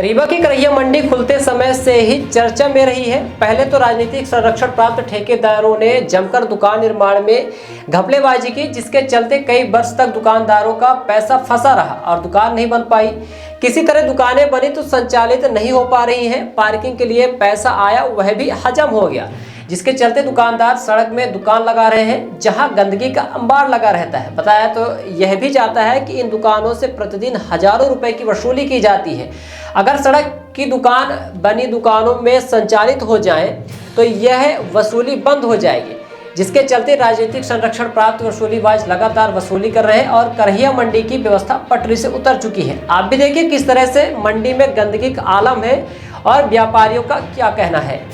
रीवा की करहिया मंडी खुलते समय से ही चर्चा में रही है। पहले तो राजनीतिक संरक्षण प्राप्त ठेकेदारों ने जमकर दुकान निर्माण में घपलेबाजी की, जिसके चलते कई वर्ष तक दुकानदारों का पैसा फंसा रहा और दुकान नहीं बन पाई। किसी तरह दुकानें बनी तो संचालित नहीं हो पा रही हैं। पार्किंग के लिए पैसा आया वह भी हजम हो गया, जिसके चलते दुकानदार सड़क में दुकान लगा रहे हैं जहां गंदगी का अंबार लगा रहता है। बताया तो यह भी जाता है कि इन दुकानों से प्रतिदिन हजारों रुपए की वसूली की जाती है। अगर सड़क की दुकान बनी दुकानों में संचालित हो जाए तो यह वसूली बंद हो जाएगी, जिसके चलते राजनीतिक संरक्षण प्राप्त वसूलीबाज लगातार वसूली कर रहे हैं और करहिया मंडी की व्यवस्था पटरी से उतर चुकी है। आप भी देखिए किस तरह से मंडी में गंदगी का आलम है और व्यापारियों का क्या कहना है।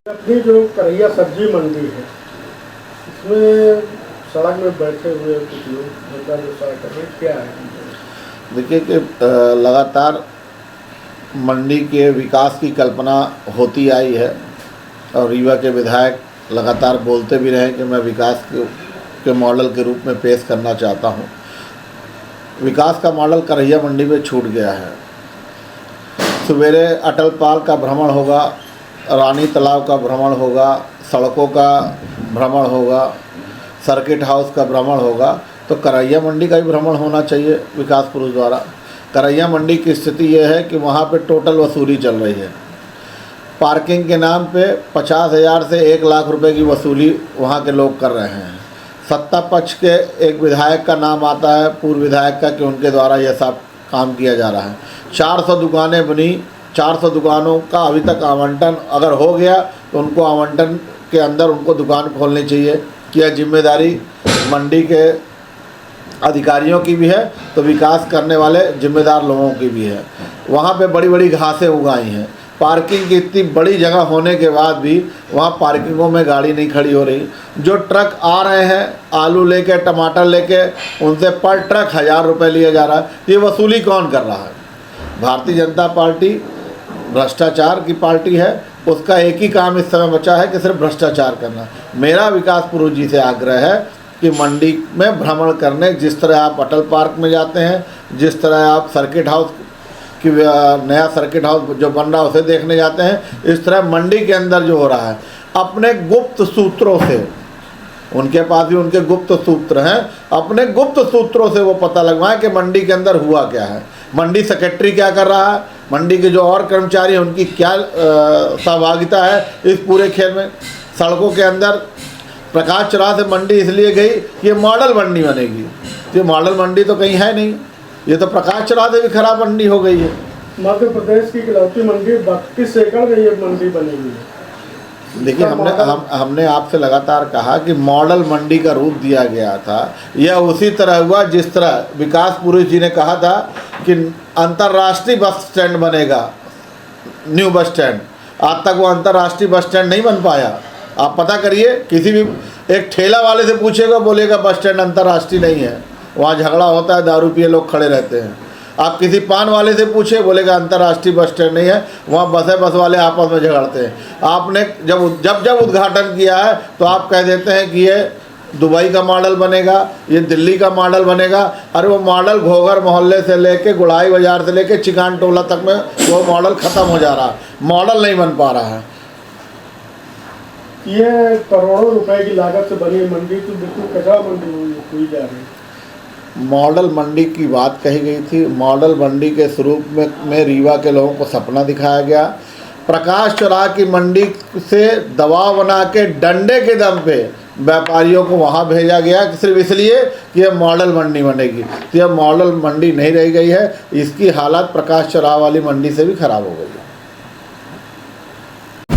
अपनी जो करहिया सब्जी मंडी है, इसमें सड़क में बैठे हुए कुछ लोग जनता जो सड़क कर रहे क्या है? देखिए कि लगातार मंडी के विकास की कल्पना होती आई है और रीवा के विधायक लगातार बोलते भी रहे कि मैं विकास के मॉडल के रूप में पेश करना चाहता हूं। विकास का मॉडल करहिया मंडी में छूट गया है। सवेरे अटल पार्क का भ्रमण होगा, रानी तालाब का भ्रमण होगा, सड़कों का भ्रमण होगा, सर्किट हाउस का भ्रमण होगा, तो करैया मंडी का भी भ्रमण होना चाहिए विकास पुरुष द्वारा। करैया मंडी की स्थिति यह है कि वहाँ पे टोटल वसूली चल रही है। पार्किंग के नाम पे 50,000 से 1 लाख रुपए की वसूली वहाँ के लोग कर रहे हैं। सत्ता पक्ष के एक विधायक का नाम आता है, पूर्व विधायक का, कि उनके द्वारा यह सब काम किया जा रहा है। 400 दुकानें बनी, 400 दुकानों का अभी तक आवंटन अगर हो गया तो उनको आवंटन के अंदर उनको दुकान खोलनी चाहिए। कि यह जिम्मेदारी मंडी के अधिकारियों की भी है तो विकास करने वाले जिम्मेदार लोगों की भी है। वहाँ पे बड़ी बड़ी घासें उगाई हैं। पार्किंग की इतनी बड़ी जगह होने के बाद भी वहाँ पार्किंगों में गाड़ी नहीं खड़ी हो रही। जो ट्रक आ रहे हैं आलू लेके, टमाटर लेके, उनसे पर ट्रक 1000 रुपये लिया जा रहा है। ये वसूली कौन कर रहा है? भारतीय जनता पार्टी भ्रष्टाचार की पार्टी है। उसका एक ही काम इस समय बचा है कि सिर्फ भ्रष्टाचार करना। मेरा विकास पुरुष जी से आग्रह है कि मंडी में भ्रमण करने, जिस तरह आप अटल पार्क में जाते हैं, जिस तरह आप सर्किट हाउस कि नया सर्किट हाउस जो बन रहा है उसे देखने जाते हैं, इस तरह मंडी के अंदर जो हो रहा है अपने गुप्त सूत्रों से, उनके पास भी उनके गुप्त सूत्र हैं, अपने गुप्त सूत्रों से वो पता लगवाएं कि मंडी के अंदर हुआ क्या है, मंडी सेक्रेटरी क्या कर रहा है, मंडी के जो और कर्मचारी हैं उनकी क्या सहभागिता है इस पूरे खेल में। सड़कों के अंदर प्रकाश चौराहा से मंडी इसलिए गई कि ये मॉडल मंडी बनेगी। ये मॉडल मंडी तो कहीं है नहीं, ये तो प्रकाश चौराहा से भी खराब मंडी हो गई है। मध्य प्रदेश की इकलौती मंडी 32 एकड़ में ये मंडी बनेगी। देखिए, हमने आपसे लगातार कहा कि मॉडल मंडी का रूप दिया गया था। यह उसी तरह हुआ जिस तरह विकास पुरुष जी ने कहा था कि अंतर्राष्ट्रीय बस स्टैंड बनेगा, न्यू बस स्टैंड। आज तक वो अंतर्राष्ट्रीय बस स्टैंड नहीं बन पाया। आप पता करिए, किसी भी एक ठेला वाले से पूछेगा, बोलेगा बस स्टैंड अंतर्राष्ट्रीय नहीं है। वहाँ झगड़ा होता है, दारू पिए लोग खड़े रहते हैं। आप किसी पान वाले से पूछे, बोलेगा अंतर्राष्ट्रीय बस स्टैंड नहीं है। वहाँ बस वाले आपस में झगड़ते हैं। आपने जब उद्घाटन किया है तो आप कह देते हैं कि ये दुबई का मॉडल बनेगा, ये दिल्ली का मॉडल बनेगा। अरे वो मॉडल घोघर मोहल्ले से लेके, गुड़ाई बाजार से लेके चिकान टोला तक में वो मॉडल ख़त्म हो जा रहा है। मॉडल नहीं बन पा रहा है। ये करोड़ों रुपए की लागत से बनी मंडी तो बिल्कुल कचरा मंडी हुई जा रही है। मॉडल मंडी की बात कही गई थी। मॉडल मंडी के स्वरूप में रीवा के लोगों को सपना दिखाया गया। प्रकाश चौराहा की मंडी से दबाव बना के डंडे के दम पे व्यापारियों को वहाँ भेजा गया कि सिर्फ इसलिए कि यह मॉडल मंडी बनेगी। तो यह मॉडल मंडी नहीं रह गई है। इसकी हालत प्रकाश चौराहा वाली मंडी से भी खराब हो गई है।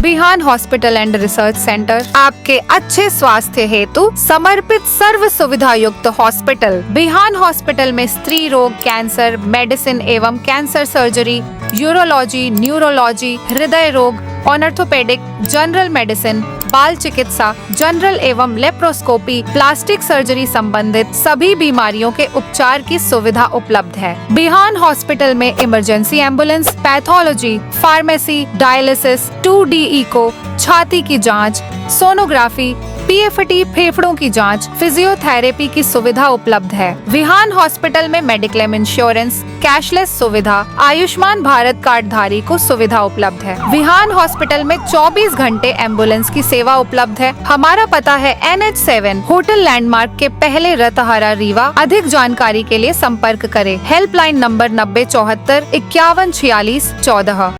Bihan hospital and research centre आपके अच्छे स्वास्थ्य हेतु समर्पित सर्व सुविधा युक्त हॉस्पिटल। बिहान हॉस्पिटल में स्त्री रोग, कैंसर, मेडिसिन एवं कैंसर सर्जरी, यूरोलॉजी, न्यूरोलॉजी, हृदय रोग, ऑर्थोपेडिक, जनरल मेडिसिन, बाल चिकित्सा, जनरल एवं लेप्रोस्कोपी, प्लास्टिक सर्जरी संबंधित सभी बीमारियों के उपचार की सुविधा उपलब्ध है। बिहान हॉस्पिटल में emergency ambulance, pathology, pharmacy, dialysis, 2D echo, छाती की जांच, सोनोग्राफी, PFT, फेफड़ों की जांच, फिजियोथेरेपी की सुविधा उपलब्ध है। विहान हॉस्पिटल में मेडिक्लेम इंश्योरेंस, कैशलेस सुविधा, आयुष्मान भारत कार्ड धारी को सुविधा उपलब्ध है। विहान हॉस्पिटल में 24 घंटे एम्बुलेंस की सेवा उपलब्ध है। हमारा पता है NH7 होटल लैंडमार्क के पहले रतहरा, रीवा। अधिक जानकारी के लिए संपर्क करें। Helpline number 9074 5146 14।